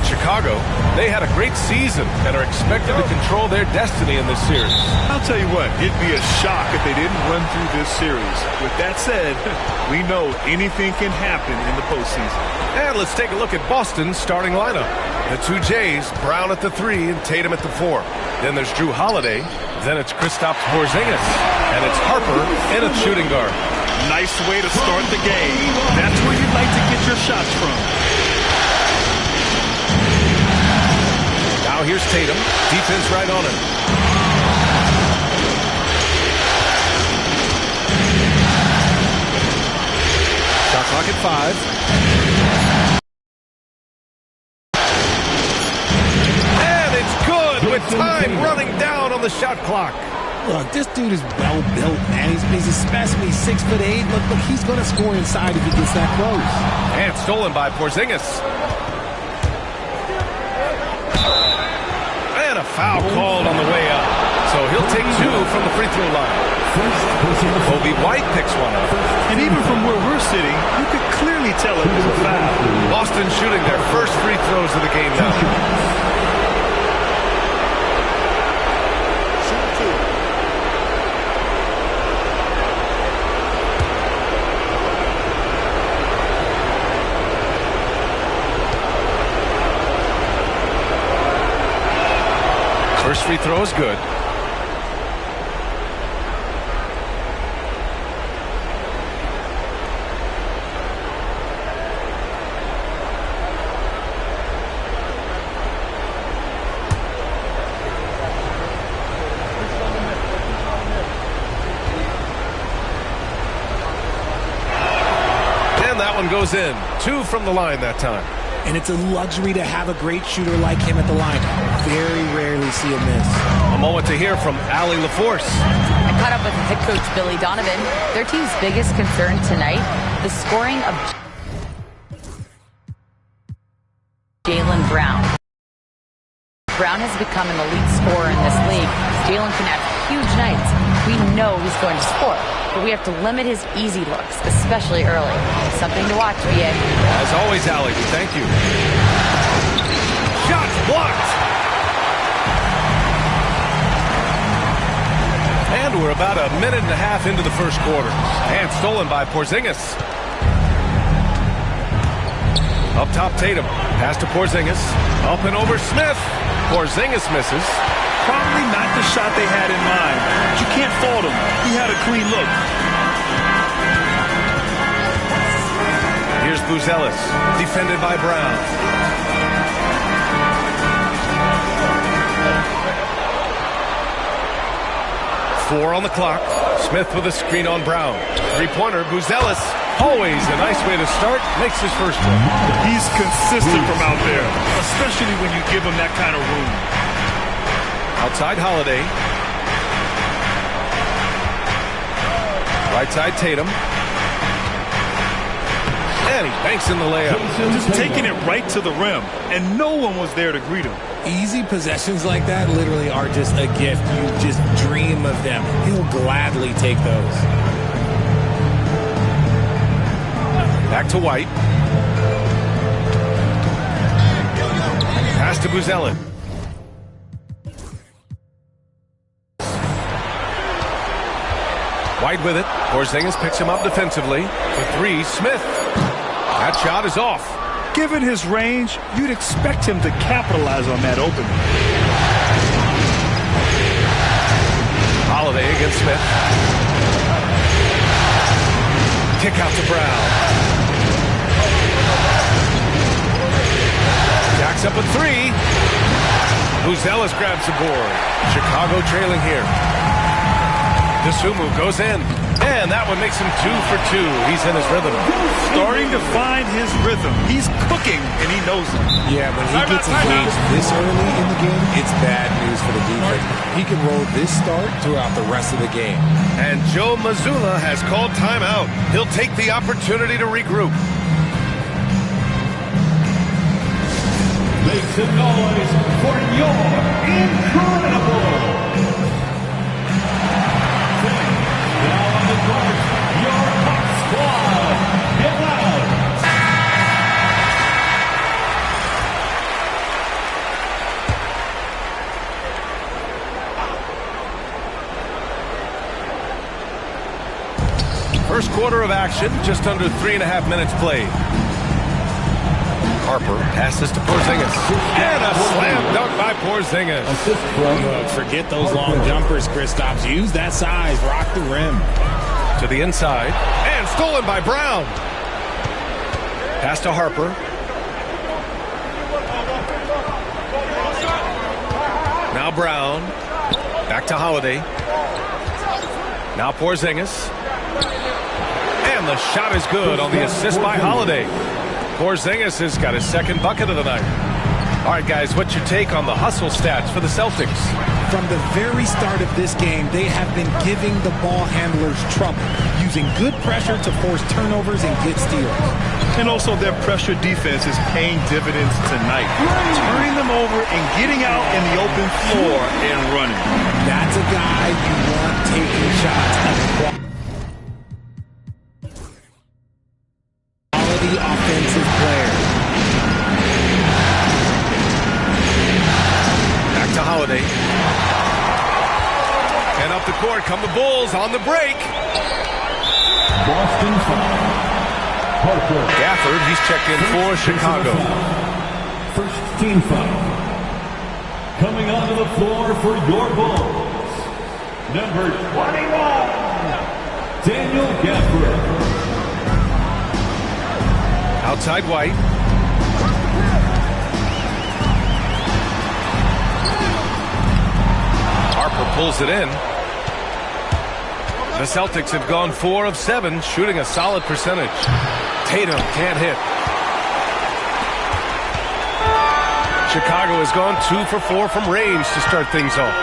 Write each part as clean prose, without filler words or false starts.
In Chicago, they had a great season and are expected to control their destiny in this series. I'll tell you what, it'd be a shock if they didn't run through this series. With that said, we know anything can happen in the postseason. And let's take a look at Boston's starting lineup. The two Jays, Brown at the 3 and Tatum at the 4. Then there's Drew Holiday. Then it's Kristaps Porzingis. And it's Harper in at shooting guard. Nice way to start the game. That's where you'd like to get your shots from. Now here's Tatum. Defense right on him. Shot clock at 5. And it's good with time running down on the shot clock. Look, this dude is well built, man. He's a specimen. He's 6'8". Look, he's going to score inside if he gets that close. And stolen by Porzingis. And a foul called on the way up. So he'll take 2 from the free throw line. Kobe White picks one up. And even from where we're sitting, you could clearly tell it was a foul. Boston shooting their first free throws of the game now. First free throw is good. And that one goes in. 2 from the line that time. And it's a luxury to have a great shooter like him at the line. Very rarely see him miss. A moment to hear from Allie LaForce. I caught up with head coach Billy Donovan. Their team's biggest concern tonight, the scoring of Jaylen Brown. Brown has become an elite scorer in this league. Jaylen can have huge nights. We know he's going to score, but we have to limit his easy looks, especially early. Something to watch, BA. As always, Allie, we thank you. Shot blocked! And we're about a minute and a half into the first quarter. And stolen by Porzingis. Up top, Tatum. Pass to Porzingis. Up and over Smith. Porzingis misses. Probably not the shot they had in mind. But you can't fault him. He had a clean look. Here's Buzelis, defended by Brown. Four on the clock. Smith with a screen on Brown. Three-pointer, Buzelis. Always a nice way to start. Makes his first one. He's consistent from out there, especially when you give him that kind of room. Outside Holiday. Right side Tatum. And he banks in the layup. Just taking it right to the rim, and no one was there to greet him. Easy possessions like that literally are just a gift. You just dream of them. He'll gladly take those. Back to White. Pass to Buzelis. White with it. Porzingis picks him up defensively. For 3, Smith. That shot is off. Given his range, you'd expect him to capitalize on that opening. Holiday against Smith. Kick out to Brown. Jacks up a 3. Buzelis grabs the board. Chicago trailing here. Dosunmu goes in. And that one makes him 2 for 2. He's in his rhythm. Starting to find his rhythm. He's cooking, and he knows it. Yeah, when he gets engaged this early in the game, it's bad news for the defense. He can roll this start throughout the rest of the game. And Joe Mazzulla has called timeout. He'll take the opportunity to regroup. Make some noise for your incredible. First quarter of action, just under 3.5 minutes played. Harper passes to Porzingis. And a slam dunk by Porzingis. Look, forget those long jumpers, Kristaps. Use that size. Rock the rim. To the inside. And stolen by Brown. Pass to Harper. Now Brown. Back to Holiday. Now Porzingis. And the shot is good on the assist by Holiday. Porzingis has got his second bucket of the night. All right, guys, what's your take on the hustle stats for the Celtics? From the very start of this game, they have been giving the ball handlers trouble, using good pressure to force turnovers and get steals. And also their pressure defense is paying dividends tonight. Turning them over and getting out in the open floor and running. That's a guy you want taking shots. Quality offensive player. Back to Holiday. And up the court come the Bulls on the break. Boston foul. Harper. Gafford, he's checked in for Chicago. First team foul. Coming onto the floor for your Bulls, number 21, Daniel Gafford. Outside White. Harper pulls it in. The Celtics have gone 4 of 7, shooting a solid percentage. Tatum can't hit. Chicago has gone 2 for 4 from range to start things off.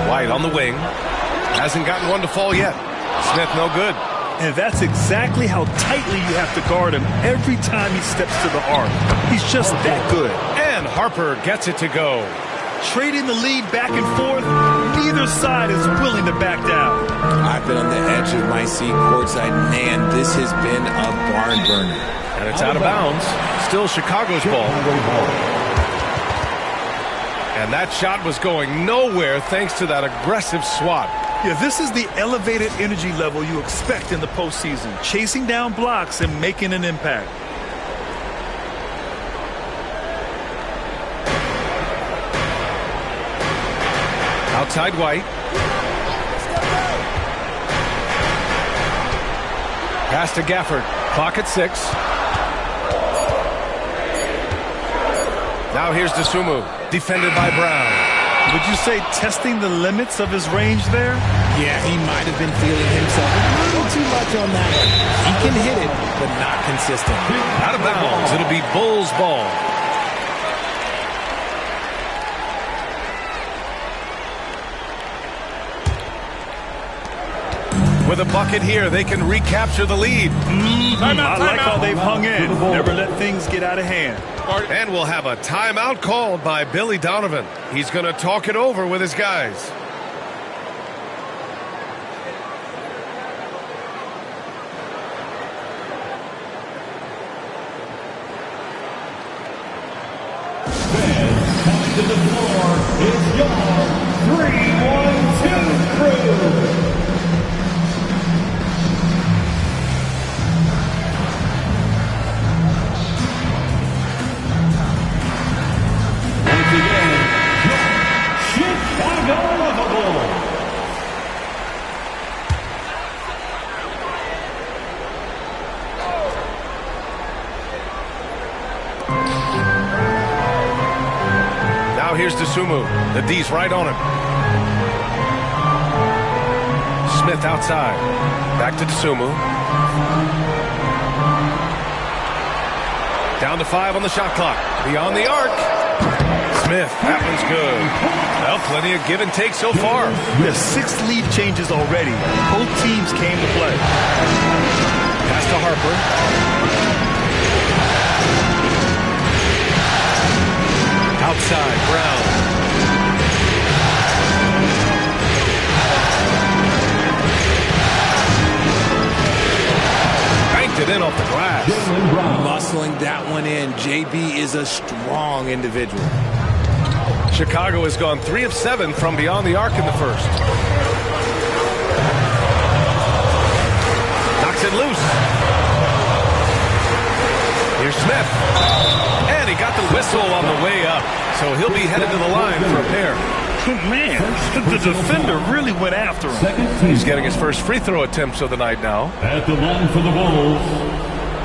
White on the wing. Hasn't gotten one to fall yet. Smith no good. And that's exactly how tightly you have to guard him every time he steps to the arc. He's just that good. And Harper gets it to go. Trading the lead back and forth, neither side is willing to back down. I've been on the edge of my seat courtside. Man, this has been a barn burner. And it's out of bounds. Still Chicago's ball. And that shot was going nowhere thanks to that aggressive swat. Yeah, this is the elevated energy level you expect in the postseason. Chasing down blocks and making an impact. Outside White. Pass to Gafford. Clock at 6. Now here's Dosunmu. Defended by Brown. Would you say testing the limits of his range there? Yeah, he might have been feeling himself a little too much on that one. He can hit it, but not consistent. Out of bounds. It'll be Bulls ball. With a bucket here, they can recapture the lead. I like how they've hung in. Never let things get out of hand. And we'll have a timeout called by Billy Donovan. He's going to talk it over with his guys. Fans coming to the floor is your 3-1-2 crew. Now here's Dosunmu. The D's right on him. Smith outside. Back to Dosunmu. Down to 5 on the shot clock. Beyond the arc. Smith, that one's good. Well, plenty of give and take so far. There's 6 lead changes already. Both teams came to play. Pass to Harper. Outside, Brown. Banked it in off the glass. Muscling that one in. JB is a strong individual. Chicago has gone 3 of 7 from beyond the arc in the first. gets it loose. Here's Smith. And he got the whistle on the way up. So he'll be headed to the line for a pair. Man, the defender really went after him. He's getting his first free throw attempts of the night now. At the line for the Bulls,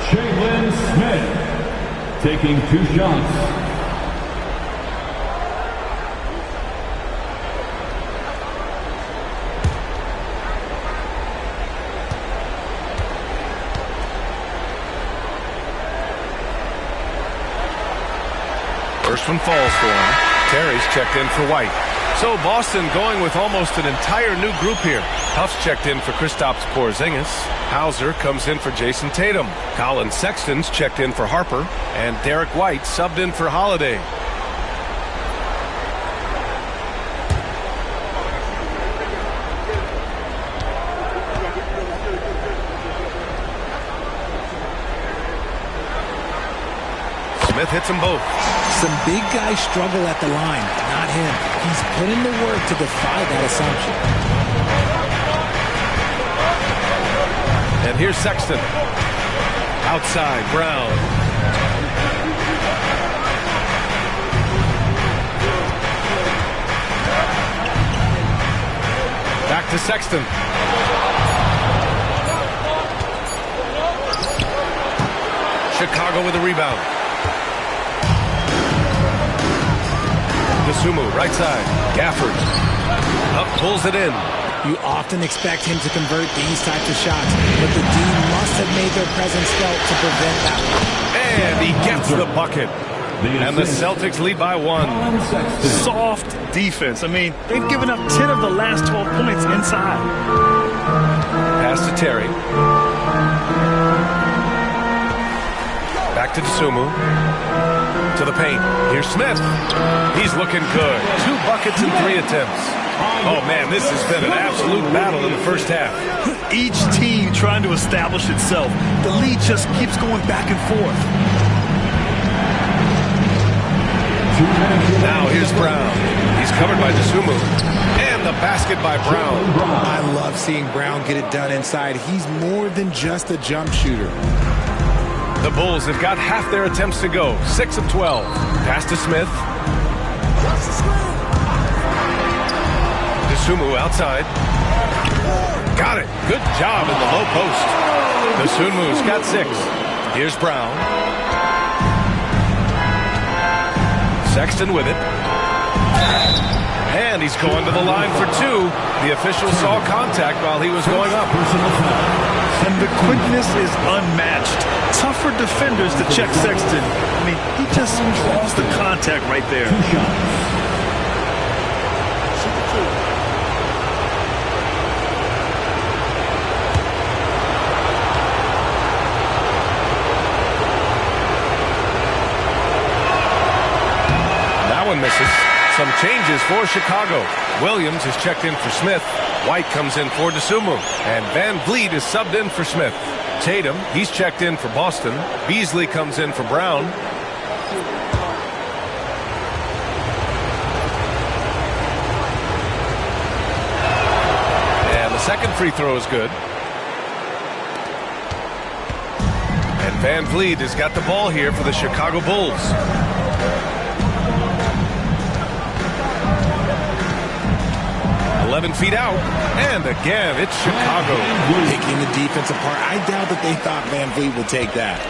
Jalen Smith taking 2 shots. First one falls for him. Terry's checked in for White. So Boston going with almost an entire new group here. Huff's checked in for Kristaps Porzingis. Hauser comes in for Jason Tatum. Colin Sexton's checked in for Harper. And Derek White subbed in for Holiday. Smith hits them both. Some big guys struggle at the line, not him. He's put in the work to defy that assumption. And here's Sexton. Outside, Brown. Back to Sexton. Chicago with a rebound. Dosunmu, right side. Gafford. Up, pulls it in. You often expect him to convert these types of shots, but the D must have made their presence felt to prevent that one. And he gets the bucket. And the Celtics lead by 1. Soft defense. I mean, they've given up 10 of the last 12 points inside. Pass to Terry. Back to Dosunmu. To the paint. Here's Smith. He's looking good. 2 buckets in 3 attempts. Oh, man, this has been an absolute battle in the first half. Each team trying to establish itself. The lead just keeps going back and forth. Now here's Brown. He's covered by Dosunmu. And the basket by Brown. I love seeing Brown get it done inside. He's more than just a jump shooter. The Bulls have got half their attempts to go. 6 of 12. Pass to Smith. Dosunmu outside. Got it. Good job in the low post. Dosunmu's got 6. Here's Brown. Sexton with it. And he's going to the line for 2. The official saw contact while he was going up. And the quickness is unmatched. Tough for defenders to check Sexton. I mean, he just draws the contact right there. That one misses. Some changes for Chicago. Williams is checked in for Smith. White comes in for Dosunmu. And Van Vliet is subbed in for Smith. Tatum, he's checked in for Boston. Beasley comes in for Brown. And the second free throw is good. And Van Vliet has got the ball here for the Chicago Bulls. Feet out, and again, it's Chicago. Picking the defense apart. I doubt that they thought Van Vliet would take that.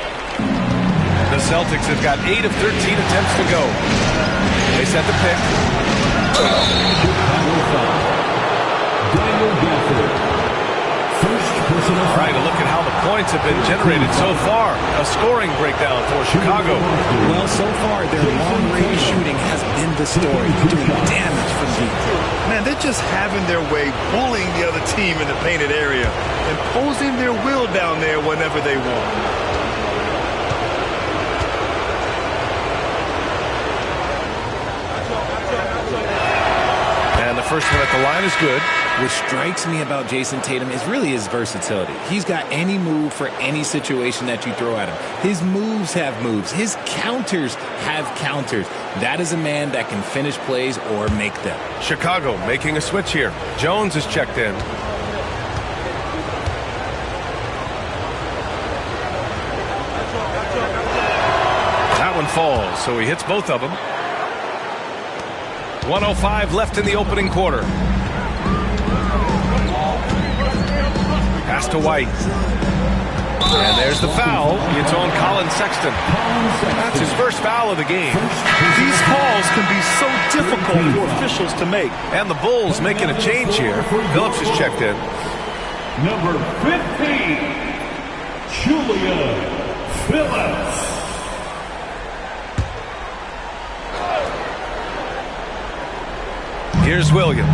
The Celtics have got 8 of 13 attempts to go. They set the pick. All right, a look at how the points have been generated so far. A scoring breakdown for Chicago. Well, so far, their long-range shooting has been the story, doing damage from deep. Man, they're just having their way, bullying the other team in the painted area, imposing their will down there whenever they want. And the first one at the line is good. What strikes me about Jason Tatum is really his versatility. He's got any move for any situation that you throw at him. His moves have moves. His counters have counters. That is a man that can finish plays or make them. Chicago making a switch here. Jones is checked in. falls, so he hits both of them. 1:05 left in the opening quarter. Pass to White. And there's the foul. It's on Colin Sexton. That's his first foul of the game. These calls can be so difficult for officials to make. And the Bulls making a change here. Phillips is checked in. Number 15, Julia Phillips. Here's Williams.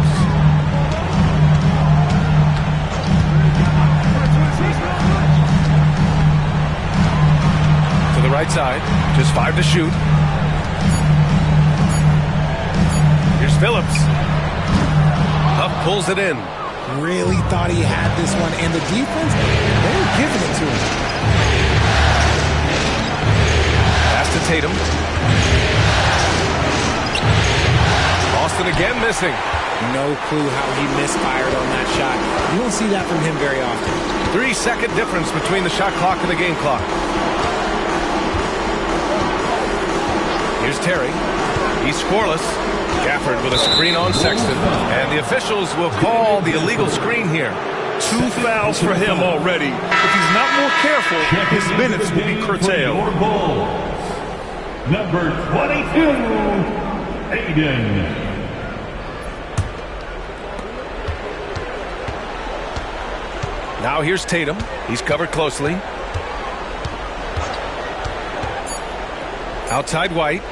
To the right side. Just 5 to shoot. Here's Phillips. Huff pulls it in. Really thought he had this one, and the defense, they were giving it to him. Pass to Tatum. Boston again missing. No clue how he misfired on that shot. You don't see that from him very often. 3-second difference between the shot clock and the game clock. Here's Terry. He's scoreless. Gafford with a screen on Sexton. And the officials will call the illegal screen here. 2 fouls for him already. If he's not more careful, his minutes will be curtailed. Number 22, Aiden. Now here's Tatum. He's covered closely. Outside White.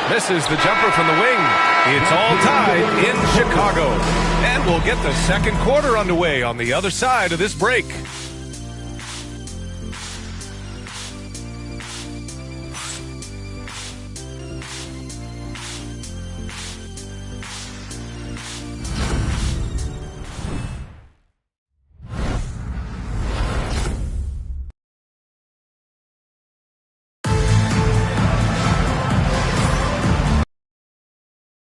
Misses the jumper from the wing. It's all tied in Chicago. And we'll get the second quarter underway on the other side of this break.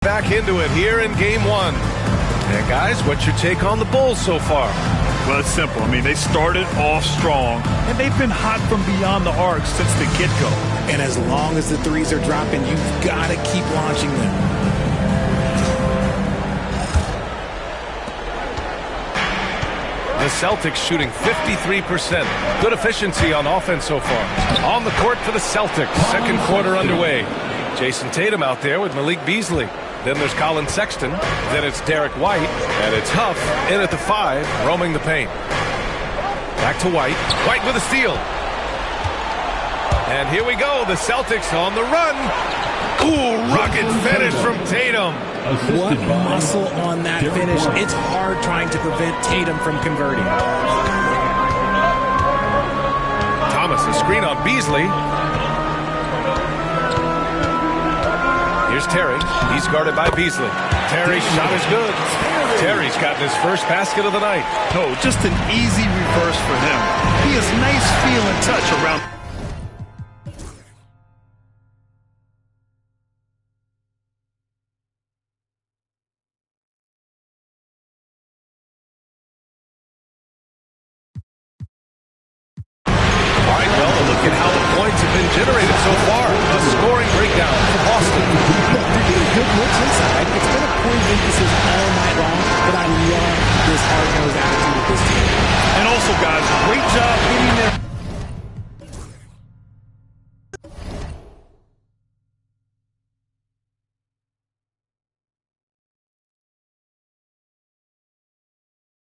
Back into it here in game one. And guys, what's your take on the Bulls so far? Well, it's simple. I mean, they started off strong, and they've been hot from beyond the arc since the get-go. And as long as the threes are dropping, you've got to keep launching them. The Celtics shooting 53%. Good efficiency on offense so far. On the court for the Celtics. Second quarter underway. Jason Tatum out there with Malik Beasley. Then there's Colin Sexton. Then it's Derek White. And it's Huff in at the 5, roaming the paint. Back to White. White with a steal. And here we go. The Celtics on the run. Ooh, rugged finish from Tatum. What muscle on that finish. It's hard trying to prevent Tatum from converting. Thomas, a screen on Beasley. Here's Terry. He's guarded by Beasley. Terry's shot is good. Terry's gotten his first basket of the night. No, just an easy reverse for him. He has nice feel and touch around. All right, well, look at how the points have been generated so far. A scoring breakdown for Boston. They're getting good looks inside. It's been a point of emphasis all night long, but I love this hard-nosed attitude of this team.